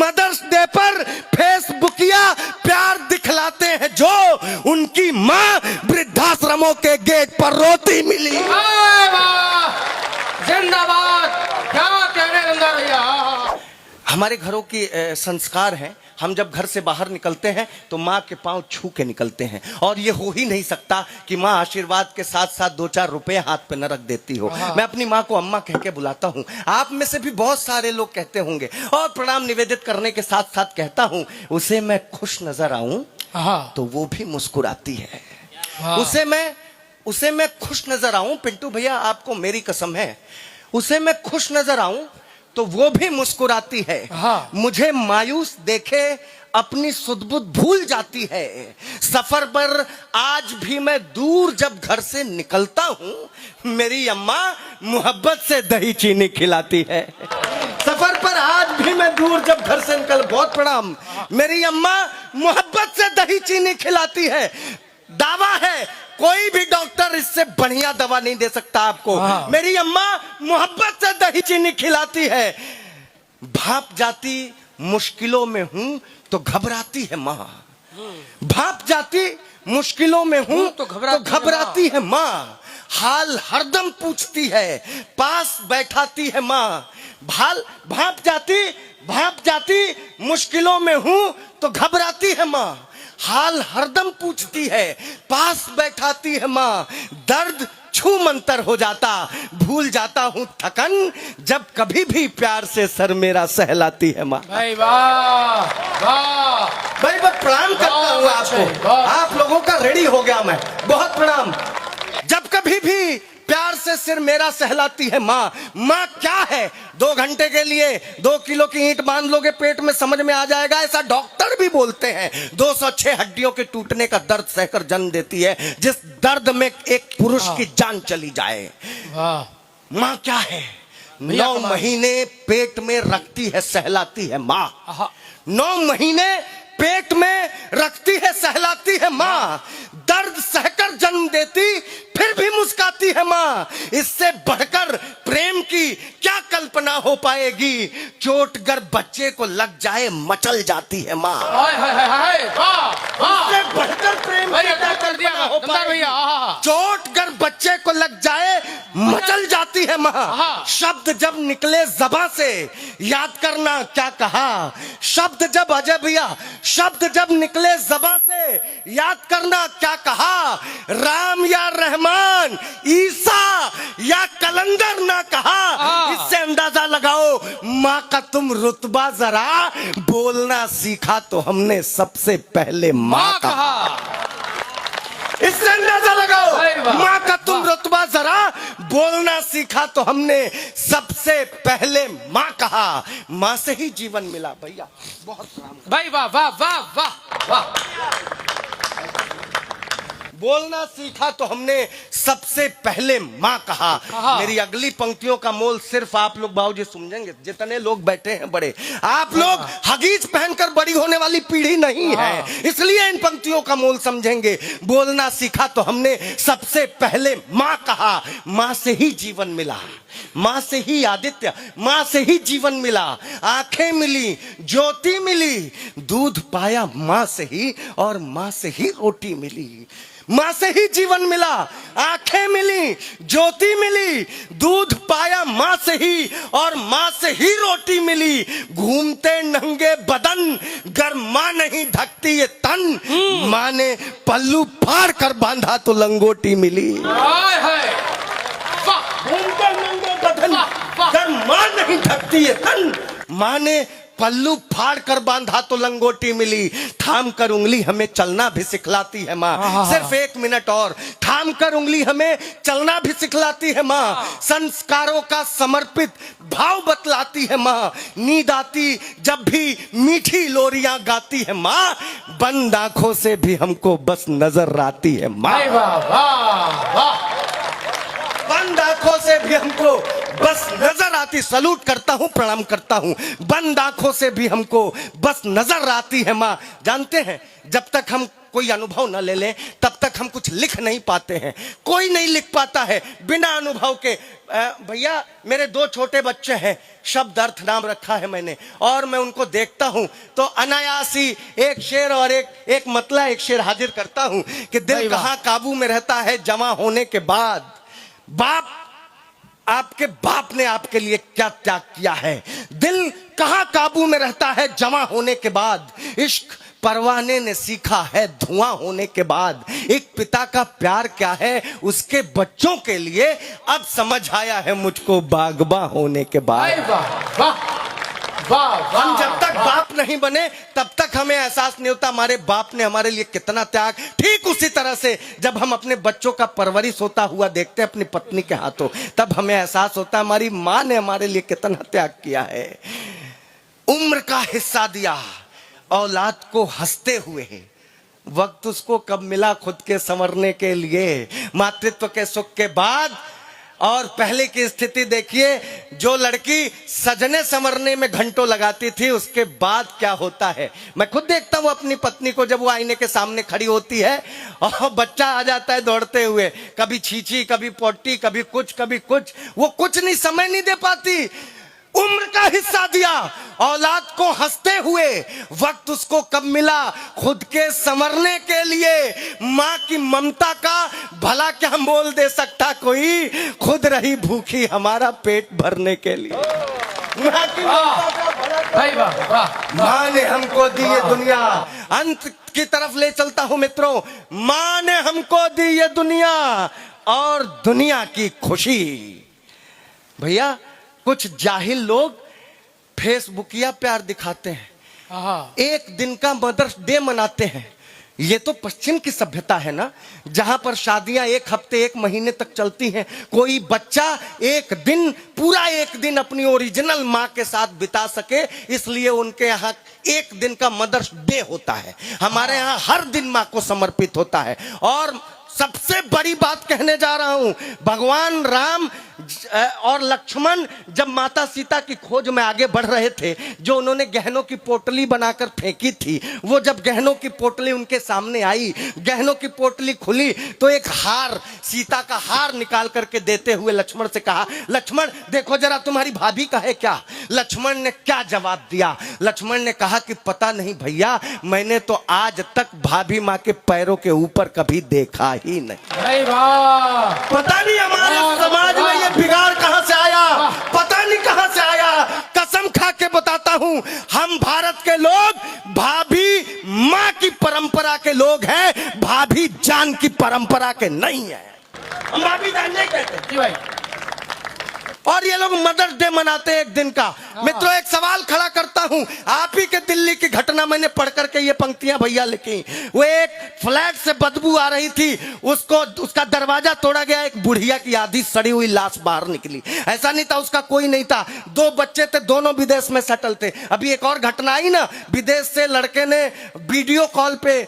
Mother's day पर फेसबुकिया प्यार दिखलाते हैं जो उनकी माँ वृद्धाश्रमों के गेट पर रोती मिली। जिंदाबाद। क्या कहने रंगा भैया। हमारे घरों की संस्कार हैं, हम जब घर से बाहर निकलते हैं तो माँ के पांव छू के निकलते हैं, और ये हो ही नहीं सकता कि माँ आशीर्वाद के साथ साथ 2-4 रुपए हाथ पे न रख देती हो। मैं अपनी माँ को अम्मा कह के बुलाता हूँ। आप में से भी बहुत सारे लोग कहते होंगे, और प्रणाम निवेदित करने के साथ साथ कहता हूँ, उसे मैं खुश नजर आऊं तो वो भी मुस्कुराती है। उसे मैं खुश नजर आऊं, पिंटू भैया आपको मेरी कसम है, उसे मैं खुश नजर आऊं तो वो भी मुस्कुराती है। मुझे मायूस देखे अपनी सुध-बुध भूल जाती है। सफर पर आज भी मैं दूर जब घर से निकलता हूँ, मेरी अम्मा मोहब्बत से दही चीनी खिलाती है। सफर पर आज भी मैं दूर जब घर से बहुत प्रणाम, मेरी अम्मा मोहब्बत से दही चीनी खिलाती है। दावा है कोई भी डॉक्टर इससे बढ़िया दवा नहीं दे सकता आपको। मेरी अम्मा मोहब्बत से दही चीनी खिलाती है। भाप जाती मुश्किलों में हूं तो घबराती है माँ। भाप जाती मुश्किलों में हूं तो घबराती है माँ। हाल हरदम पूछती है, पास बैठाती है माँ। भाप जाती मुश्किलों में हूं तो घबराती है माँ। हाल हरदम पूछती है, पास बैठाती है माँ। दर्द छू मंतर हो जाता, भूल जाता हूँ थकन, जब कभी भी प्यार से सर मेरा सहलाती है माँ। भाई वाह वाह भाई मैं प्रणाम करता हूँ आपको, आप लोगों का रेडी हो गया मैं, बहुत प्रणाम। जब कभी भी प्यार से सिर मेरा सहलाती है माँ। माँ क्या है, 2 घंटे के लिए 2 किलो की ईंट बांध लोगे पेट में, समझ में आ जाएगा, ऐसा डॉक्टर भी बोलते हैं। 206 हड्डियों के टूटने का दर्द सहकर जन्म देती है, जिस दर्द में एक पुरुष की जान चली जाए। माँ क्या है, 9 महीने पेट में रखती है सहलाती है माँ। 9 महीने पेट में रखती है सहलाती है माँ। दर्द सहकर जन्म देती फिर भी मुस्काती है माँ। इससे बढ़कर प्रेम की क्या कल्पना हो पाएगी। चोट गर बच्चे को लग जाए मचल जाती है माँ। इससे बढ़कर प्रेम की क्या कल्पना हो पाएगी। चोट गर बच्चे को लग जाए मचल जाती है माँ। शब्द जब निकले ज़बां से याद करना क्या कहा। शब्द जब अजय भैया शब्द जब निकले ज़बां से याद करना क्या कहा। राम या रहमान, ईसा या कलंदर ना कहा। इससे अंदाजा लगाओ माँ का तुम रुतबा जरा, बोलना सीखा तो हमने सबसे पहले माँ कहा। इससे अंदाजा लगाओ माँ का तुम रुतबा जरा, बोलना सीखा तो हमने सबसे पहले माँ कहा। माँ से ही जीवन मिला भैया, बहुत भाई वाह वाह वाह वाह वाह। बोलना सीखा तो हमने सबसे पहले माँ कहा। मेरी अगली पंक्तियों का मोल सिर्फ आप लोग बाबूजी समझेंगे, जितने लोग बैठे हैं बड़े। आप लोग हगीज पहनकर बड़ी होने वाली पीढ़ी नहीं है, इसलिए इन पंक्तियों का मोल समझेंगे। बोलना सीखा तो हमने सबसे पहले माँ कहा। माँ से ही जीवन मिला, माँ से ही आदित्य, माँ से ही जीवन मिला। आंखें मिली, ज्योति मिली, दूध पाया माँ से ही, और माँ से ही रोटी मिली। माँ से ही जीवन मिला, आंखें मिली, ज्योति मिली, दूध पाया माँ से ही, और माँ से ही रोटी मिली। घूमते नंगे बदन गर माँ नहीं ढकती ये तन, माँ ने पल्लू फाड़ कर बांधा तो लंगोटी मिली। घूमते नंगे बदन गर माँ नहीं ढकती ये तन, माँ ने पल्लू फाड़ कर बांधा तो लंगोटी मिली। थाम कर उंगली हमें चलना भी सिखलाती है माँ। सिर्फ 1 मिनट और, थाम कर उंगली हमें चलना भी सिखलाती है माँ। संस्कारों का समर्पित भाव बतलाती है माँ। नींद आती जब भी मीठी लोरियां गाती है माँ। बंद आंखों से भी हमको बस नजर आती है माँ। वाह वाह वाह। बंद बंद आंखों से भी हमको बस नजर आती, सलूट करता हूं, प्रणाम करता हूं, बंद आंखों से भी हमको बस नजर आती है माँ। जानते हैं, जब तक हम कोई अनुभव न ले लें तब तक हम कुछ लिख नहीं पाते हैं। कोई नहीं लिख पाता है बिना अनुभव के। भैया, मेरे 2 छोटे बच्चे हैं, शब्द अर्थ नाम रखा है मैंने, और मैं उनको देखता हूं तो अनायासी एक शेर और एक मतला एक शेर हाजिर करता हूं कि दिल कहां काबू में रहता है जवां होने के बाद। बाप, आपके बाप ने आपके लिए क्या त्याग किया है। दिल कहां काबू में रहता है जवां होने के बाद। इश्क परवाने ने सीखा है धुआं होने के बाद। एक पिता का प्यार क्या है उसके बच्चों के लिए अब समझ आया है मुझको बागबा होने के बाद। हम जब तक बाप नहीं बने तब तक हमें एहसास नहीं होता हमारे बाप ने हमारे लिए कितना त्याग। ठीक उसी तरह से जब हम अपने बच्चों का परवरिश होता हुआ देखते हैं अपनी पत्नी के हाथों, तब हमें एहसास होता है हमारी माँ ने हमारे लिए कितना त्याग किया है। उम्र का हिस्सा दिया औलाद को हंसते हुए, वक्त उसको कब मिला खुद के संवरने के लिए। मातृत्व के सुख के बाद और पहले की स्थिति देखिए, जो लड़की सजने संवरने में घंटों लगाती थी उसके बाद क्या होता है। मैं खुद देखता हूं अपनी पत्नी को, जब वो आईने के सामने खड़ी होती है और बच्चा आ जाता है दौड़ते हुए, कभी छींची, कभी पोटी, कभी कुछ, वो कुछ नहीं, समय नहीं दे पाती। उम्र का हिस्सा दिया औलाद को हंसते हुए, वक्त उसको कब मिला खुद के संवरने के लिए। माँ की ममता का भला क्या मोल दे सकता कोई, खुद रही भूखी हमारा पेट भरने के लिए। माँ की ममता का भला, माँ ने हमको दी ये दुनिया। अंत की तरफ ले चलता हूं मित्रों, माँ ने हमको दी ये दुनिया और दुनिया की खुशी। भैया, कुछ जाहिल लोग फेसबुकिया प्यार दिखाते हैं, एक दिन का मदर्स डे मनाते हैं। ये तो पश्चिम की सभ्यता है ना, जहां पर शादियां 1 हफ्ते 1 महीने तक चलती हैं। कोई बच्चा पूरा एक दिन अपनी ओरिजिनल माँ के साथ बिता सके, इसलिए उनके यहाँ एक दिन का मदर्स डे होता है। हमारे यहाँ हर दिन माँ को समर्पित होता है। और सबसे बड़ी बात कहने जा रहा हूं, भगवान राम और लक्ष्मण जब माता सीता की खोज में आगे बढ़ रहे थे, जो उन्होंने गहनों की पोटली बनाकर फेंकी थी, वो जब गहनों की पोटली उनके सामने आई, गहनों की पोटली खुली तो एक हार, सीता का हार निकाल करके देते हुए लक्ष्मण से कहा, लक्ष्मण देखो जरा तुम्हारी भाभी का है क्या। लक्ष्मण ने क्या जवाब दिया? लक्ष्मण ने कहा कि पता नहीं भैया, मैंने तो आज तक भाभी माँ के पैरों के ऊपर कभी देखा ही नहीं। पता नहीं हमारे समाज में ये बिगाड़ कहां से आया, पता नहीं कहां से आया। कसम खा के बताता हूं, हम भारत के लोग भाभी माँ की परंपरा के लोग हैं, भाभी जान की परंपरा के नहीं है। हम भाभी जान नहीं कहते भाई। और ये लोग मदर्स डे मनाते हैं 1 दिन का। मित्रों, एक सवाल खड़ा करता हूं, आप ही के दिल्ली की घटना मैंने पढ़ करके ये पंक्तियां भैया लिखी। वो एक फ्लैट से बदबू आ रही थी, उसका दरवाजा तोड़ा गया, एक बुढ़िया की आधी सड़ी हुई लाश बाहर निकली। ऐसा नहीं था उसका कोई नहीं था, 2 बच्चे थे, दोनों विदेश में सेटल थे। अभी एक और घटना आई ना, विदेश से लड़के ने वीडियो कॉल पे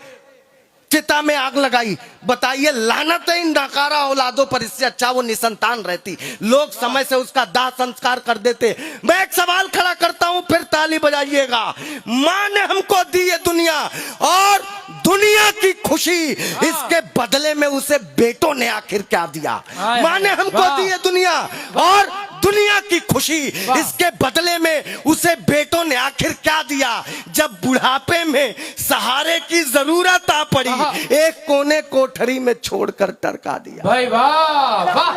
चिता में आग लगाई। बताइए, लानत है इन नकारा औलादों पर, इससे अच्छा वो निसंतान रहती, लोग समय से उसका दाह संस्कार कर देते। मैं एक सवाल खड़ा करता हूं, फिर ताली बजाइएगा। माँ ने हमको दी ये दुनिया और दुनिया की खुशी, इसके बदले में उसे बेटों ने आखिर क्या दिया। माँ ने हमको दी ये दुनिया और दुनिया की खुशी, इसके बदले में उसे बेटों ने आखिर क्या दिया। जब बुढ़ापे में सहारे की जरूरत आ पड़ी, एक कोने कोठरी में छोड़कर टरका दिया। भाई वाह वाह,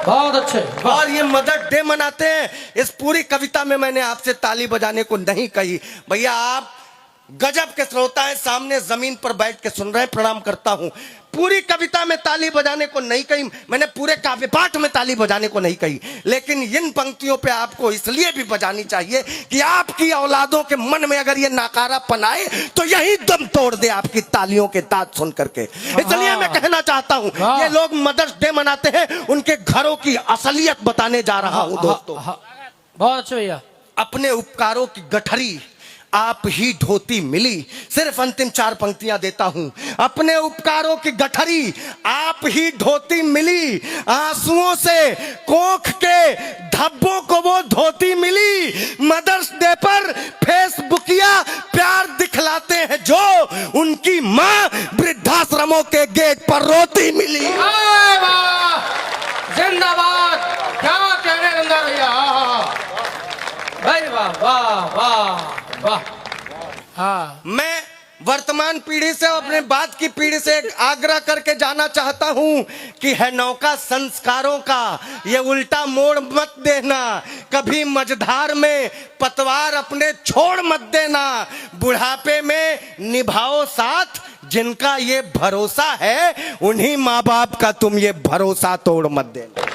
बहुत अच्छे। और ये मदर्स डे मनाते हैं। इस पूरी कविता में मैंने आपसे ताली बजाने को नहीं कही। भैया, आप गजब के श्रोता हैं, सामने जमीन पर बैठ के सुन रहे हैं, प्रणाम करता हूं। पूरी कविता में ताली बजाने को नहीं कही मैंने, पूरे काव्य पाठ में ताली बजाने को नहीं कही, लेकिन इन पंक्तियों पे आपको इसलिए भी बजानी चाहिए कि आपकी औलादों के मन में अगर ये नाकारापन आए तो यही दम तोड़ दे आपकी तालियों के ताज सुन करके। इसलिए मैं कहना चाहता हूं, ये लोग मदर्स डे मनाते हैं, उनके घरों की असलियत बताने जा रहा हूं दोस्तों। बहुत अच्छे भैया। अपने उपकारों की गठरी आप ही धोती मिली। सिर्फ अंतिम 4 पंक्तियां देता हूं। अपने उपकारों की गठरी आप ही धोती मिली, आंसुओं से कोख के धब्बों को वो धोती मिली। मदर्स डे पर फेसबुकिया प्यार दिखलाते हैं जो, उनकी मां वृद्धाश्रमों के गेट पर रोती मिली। अरे वाह, जिंदाबाद, क्या कहने रंगा भैया, भाई वाह वाह वाह वाह। हाँ, मैं वर्तमान पीढ़ी से अपने बाद की पीढ़ी से एक आग्रह करके जाना चाहता हूं कि है नौका संस्कारों का, ये उल्टा मोड़ मत देना। कभी मझधार में पतवार अपने छोड़ मत देना। बुढ़ापे में निभाओ साथ, जिनका ये भरोसा है उन्हीं माँ बाप का तुम ये भरोसा तोड़ मत देना।